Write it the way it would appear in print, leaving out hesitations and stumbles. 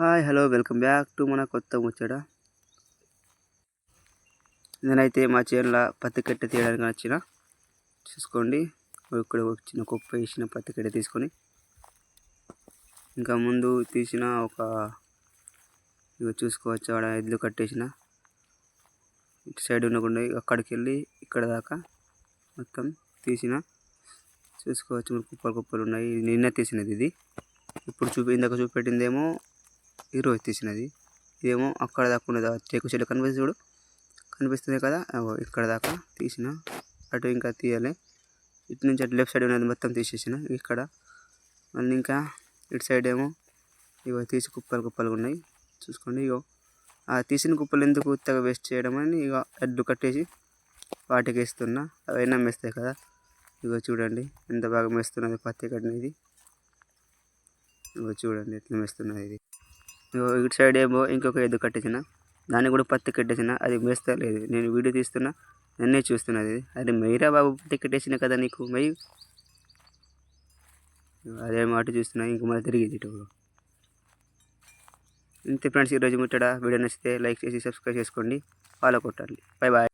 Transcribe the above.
Hi hello welcome back to మన కొత్త ముచ్చట. నేనైతే మా చేనులో పత్తి కట్టె తీయడానికి వచ్చిన. చూసుకోండి, ఇక్కడ చిన్న కుప్ప వేసిన పత్తి కట్టె తీసుకొని ఇంకా ముందు తీసిన ఇవి చూసుకోవచ్చు. ఆడ ఎద్దులు కట్టేసిన ఇటు సైడ్ ఉండకుండా అక్కడికి వెళ్ళి ఇక్కడ దాకా మొత్తం తీసిన. చూసుకోవచ్చు, కుప్పలు కుప్పలు ఉన్నాయి. ఇది నిన్న తీసినది. ఇది ఇప్పుడు ఇందాక చూపెట్టిందేమో ఈరోజు తీసినది. ఇదేమో అక్కడ దాకా ఉన్నది. టేకు చెట్టు కనిపిస్తుంది కదా, ఇక్కడ దాకా తీసిన. అటు ఇంకా తీయాలి. ఇటు నుంచి అటు లెఫ్ట్ సైడ్ ఉన్నది మొత్తం తీసేసిన. ఇక్కడ మళ్ళీ ఇంకా ఇటు సైడ్ ఏమో ఇగో తీసి కుప్పలు కుప్పలు ఉన్నాయి. చూసుకోండి, ఇగో ఆ తీసిన కుప్పలు ఎందుకు ఉత్తగా వేస్ట్ చేయడం అని ఇక ఎడ్లు కట్టేసి వాటికి వేస్తున్నా. అవి నమ్మేస్తాయి కదా. ఇగో చూడండి ఎంత బాగా మేస్తున్నది పత్తి కట్టినది. ఇగో చూడండి ఎట్లా మేస్తున్నది ఇది. ఇటు సైడ్ ఏమో ఇంకొక ఎద్దు కట్టేసిన, దాన్ని కూడా పత్తి కట్టేసిన. అది మేస్తా లేదు. నేను వీడియో తీస్తున్నా, నన్నే చూస్తున్నది. అది మెయిరా బాబు, పత్తి కట్టేసిన కదా నీకు మెయ్యి. అదే మాట చూస్తున్నా, ఇంక మళ్ళీ తిరిగి ఇటు. ఇంతే ఫ్రెండ్స్, ఈరోజు ముట్టడా. వీడియో నచ్చితే లైక్ చేసి సబ్స్క్రైబ్ చేసుకోండి, ఫాలో కొట్టండి. Bye bye.